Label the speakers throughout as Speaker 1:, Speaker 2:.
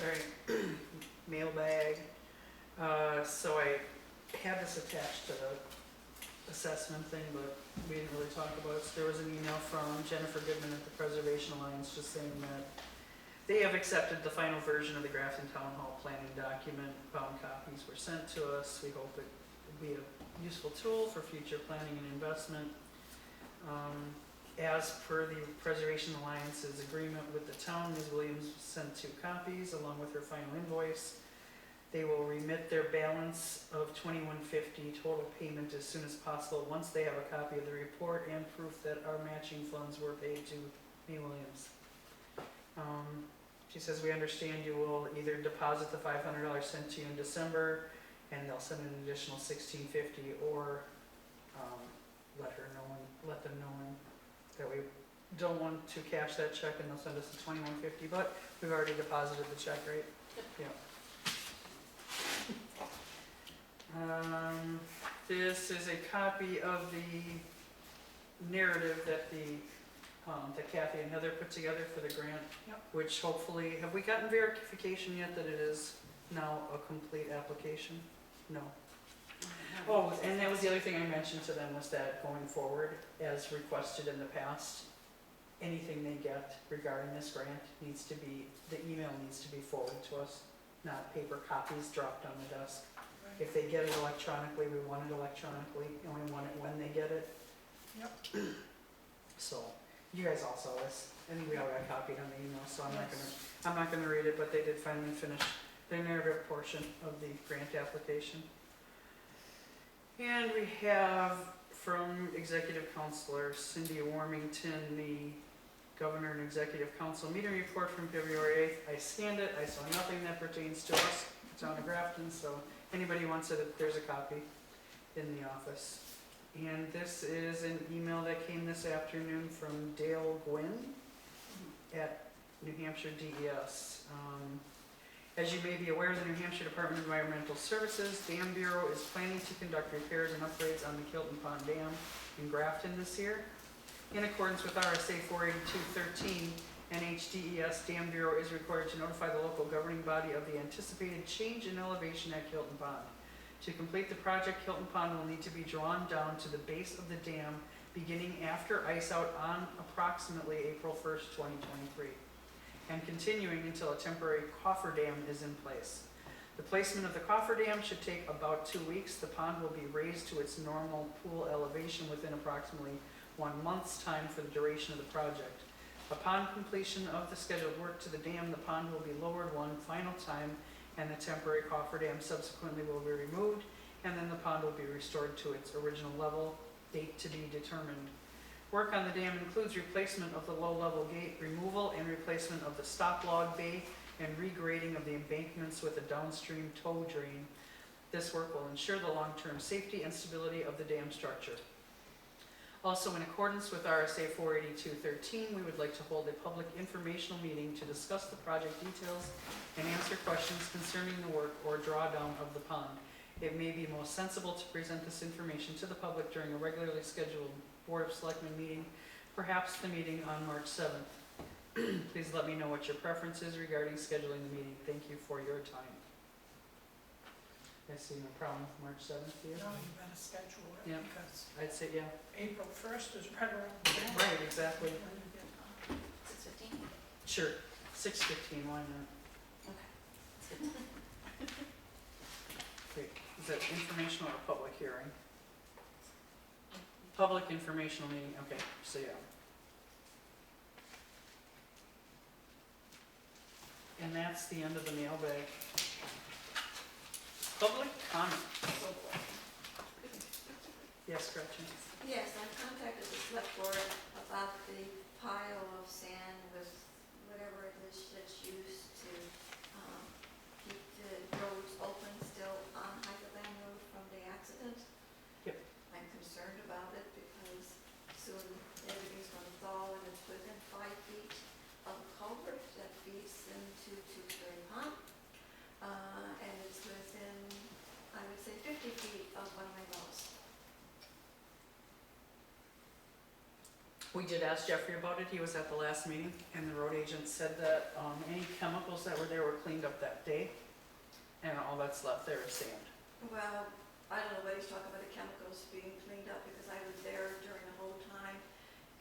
Speaker 1: Right. Mailbag. So I had this attached to the assessment thing, but we didn't really talk about it. So there was an email from Jennifer Goodman at the Preservation Alliance just saying that they have accepted the final version of the Grafton Town Hall planning document. Bound copies were sent to us. We hope it will be a useful tool for future planning and investment. As per the Preservation Alliance's agreement with the town, Ms. Williams sent 2 copies along with her final invoice. They will remit their balance of $21.50 total payment as soon as possible once they have a copy of the report and proof that our matching funds were paid to Ms. Williams. She says, we understand you will either deposit the $500 sent to you in December and they'll send an additional $16.50, or let them know that we don't want to cash that check and they'll send us the $21.50, but we've already deposited the check, right? Yeah. This is a copy of the narrative that that Kathy and Heather put together for the grant, which hopefully, have we gotten verification yet that it is now a complete application? No. Oh, and that was the other thing I mentioned to them, was that going forward, as requested in the past, anything they get regarding this grant needs to be, the email needs to be forwarded to us, not paper copies dropped on the desk. If they get it electronically, we want it electronically, and we want it when they get it. Yep. So, you guys all saw this. I think we all got copied on the email, so I'm not gonna read it, but they did finally finish the narrative portion of the grant application. And we have from Executive Counselor Cindy Warmington, the Governor and Executive Council meeting report from February 8th. I scanned it, I saw nothing that pertains to us, the town of Grafton, so anybody wants it, there's a copy in the office. And this is an email that came this afternoon from Dale Gwynn at New Hampshire DES. As you may be aware, the New Hampshire Department of Environmental Services Dam Bureau is planning to conduct repairs and upgrades on the Kilton Pond Dam in Grafton this year. In accordance with RSA 482.13, NHDES Dam Bureau is required to notify the local governing body of the anticipated change in elevation at Kilton Pond. To complete the project, Kilton Pond will need to be drawn down to the base of the dam beginning after ice out on approximately April 1st, 2023, and continuing until a temporary coffer dam is in place. The placement of the coffer dam should take about 2 weeks. The pond will be raised to its normal pool elevation within approximately 1 month's time for the duration of the project. Upon completion of the scheduled work to the dam, the pond will be lowered one final time and the temporary coffer dam subsequently will be removed, and then the pond will be restored to its original level, date to be determined. Work on the dam includes replacement of the low-level gate, removal and replacement of the stop log bay, and regrading of the embankments with a downstream tow drain. This work will ensure the long-term safety and stability of the dam structure. Also, in accordance with RSA 482.13, we would like to hold a public informational meeting to discuss the project details and answer questions concerning the work or drawdown of the pond. It may be most sensible to present this information to the public during a regularly scheduled Board of Selectmen meeting, perhaps the meeting on March 7th. Please let me know what your preference is regarding scheduling the meeting. Thank you for your time. I see no problem with March 7th here.
Speaker 2: No, you better schedule it,
Speaker 1: Yeah.
Speaker 2: because
Speaker 1: I'd say, yeah.
Speaker 2: April 1st is right around the corner.
Speaker 1: Right, exactly.
Speaker 2: When you get,
Speaker 3: 6:15?
Speaker 1: Sure, 6:15, why not?
Speaker 3: Okay.
Speaker 1: Wait, is that informational or public hearing? Public informational meeting, okay, so yeah. And that's the end of the mailbag. Public comment. Yes, Gretchen?
Speaker 4: Yes, I contacted the select board about the pile of sand with whatever it is that's used to keep the roads open still on Hyperland Road from the accident.
Speaker 1: Yep.
Speaker 4: I'm concerned about it because soon everything's going to thaw and it's within 5 feet of a culvert that feeds into Tewksbury Pond. And it's within, I would say, 50 feet of one of my wells.
Speaker 1: We did ask Jeffrey about it, he was at the last meeting, and the road agent said that, any chemicals that were there were cleaned up that day, and all that's left there is sand.
Speaker 4: Well, I don't know what he's talking about, the chemicals being cleaned up, because I was there during the whole time.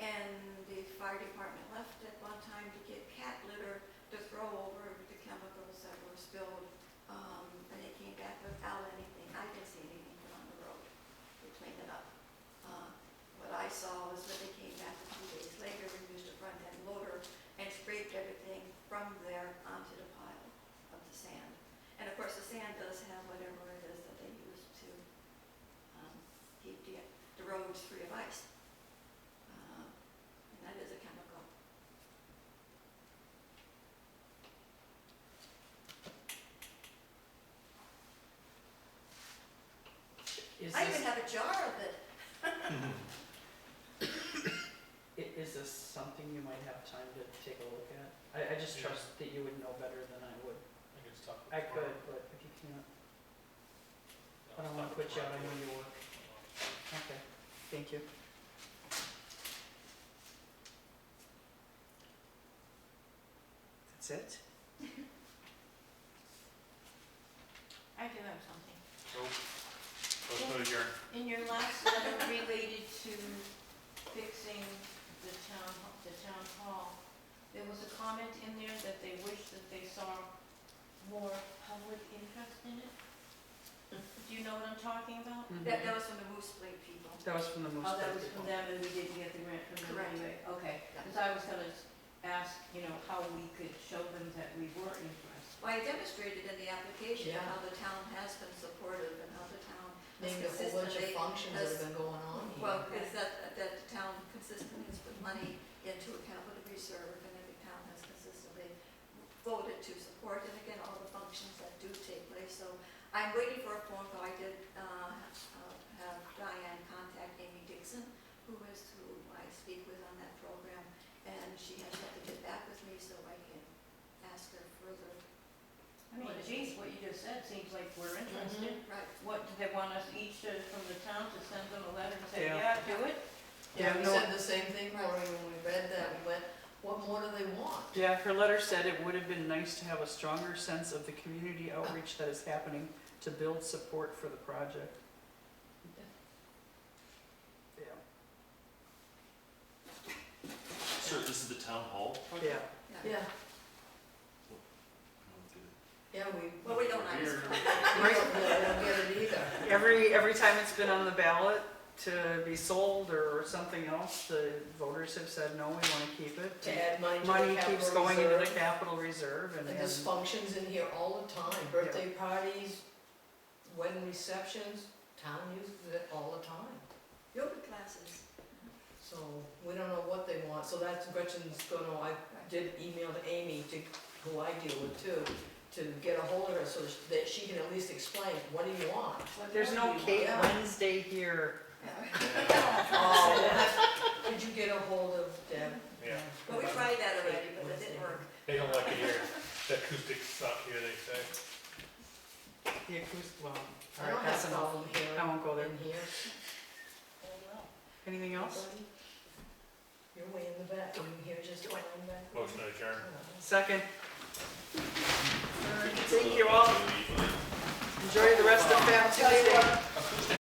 Speaker 4: And the fire department left at one time to get cat litter to throw over the chemicals that were spilled. And they came back without anything. I didn't see anything put on the road. They cleaned it up. What I saw was that they came back a few days later and used a front end loader and scraped everything from there onto the pile of the sand. And of course, the sand does have whatever it is that they use to keep the roads free of ice. And that is a chemical.
Speaker 1: Is
Speaker 4: I
Speaker 1: this,
Speaker 4: even have a jar of it.
Speaker 1: is this something you might have time to take a look at? I just
Speaker 5: Yeah.
Speaker 1: trust that you would know better than I would.
Speaker 5: I could just talk with
Speaker 1: I could,
Speaker 5: Tom.
Speaker 1: but if you can't,
Speaker 5: Yeah,
Speaker 1: I don't
Speaker 5: I'll
Speaker 1: wanna
Speaker 5: talk
Speaker 1: put
Speaker 5: with
Speaker 1: you out, I
Speaker 5: Tom.
Speaker 1: know you work. Okay, thank you. That's it?
Speaker 6: I do have something.
Speaker 5: Nope. Motion to adjourn.
Speaker 6: In your last letter related to fixing the town hall, there was a comment in there that they wish that they saw more public interest in it. Do you know what I'm talking about?
Speaker 4: That was from the Moose Plate people.
Speaker 1: That was from the most.
Speaker 6: Oh, that was from them and we didn't get the grant from them
Speaker 4: Correct.
Speaker 6: anyway? Okay,
Speaker 4: Yeah.
Speaker 6: because I was gonna ask, how we could show them that we were interested.
Speaker 4: Well, I demonstrated in the application
Speaker 7: Yeah.
Speaker 4: how the town has been supportive and how the town has
Speaker 7: Named a whole bunch of
Speaker 4: consistently,
Speaker 7: functions that have been going on here.
Speaker 4: well, is that the town consistently has put money into a capital reserve, and every town has consistently voted to support, and again, all the functions that do take place. So I'm waiting for a phone call. I did have Diane contact Amy Dixon, who I speak with on that program, and she has yet to get back with me so I can ask her further.
Speaker 6: I mean, geez, what you just said seems like we're interested.
Speaker 4: Right.
Speaker 6: What, do they want us each to, from the town to send them a letter and say,
Speaker 1: Yeah.
Speaker 6: yeah, do it?
Speaker 7: Yeah, we
Speaker 1: no-
Speaker 7: said the same thing, Cory, when we read that, we went, what more do they want?
Speaker 1: Yeah, her letter said it would have been nice to have a stronger sense of the community outreach that is happening to build support for the project. Yeah.
Speaker 8: Sir, this is the town hall?
Speaker 1: Yeah,
Speaker 7: Yeah,
Speaker 8: I don't get it.
Speaker 7: yeah,
Speaker 4: Well, we don't
Speaker 7: we
Speaker 4: understand.
Speaker 7: don't get it either.
Speaker 1: every time it's been on the ballot to be sold or something else, the voters have said, no, we wanna keep it.
Speaker 7: To add money to the
Speaker 1: Money
Speaker 7: capital
Speaker 1: keeps going into the
Speaker 7: reserve.
Speaker 1: capital reserve and.
Speaker 7: And there's functions in here all the time, birthday parties, wedding receptions, town uses it all the time.
Speaker 4: Yoga classes.
Speaker 7: So, we don't know what they want, so that's Gretchen's gonna, I did email to Amy, who I deal with too, to get a hold of her so that she can at least explain, what do you want?
Speaker 1: There's no Kate
Speaker 7: Yeah.
Speaker 1: Wednesday here.
Speaker 7: Oh, did you get a hold of Deb?
Speaker 5: Yeah.
Speaker 4: Well, we tried that already, but it didn't work.
Speaker 5: They don't like it here. The acoustics suck here, they say.
Speaker 1: The acoustic, well,
Speaker 7: I
Speaker 1: alright,
Speaker 7: don't
Speaker 1: that's
Speaker 7: have a
Speaker 1: enough.
Speaker 7: problem here.
Speaker 1: I won't go there.
Speaker 7: In here.
Speaker 1: Anything else?
Speaker 7: You're way in the back, can you hear just fine back?
Speaker 5: Motion to adjourn.
Speaker 1: Second. Thank you all. Enjoy the rest of Fab Tuesday.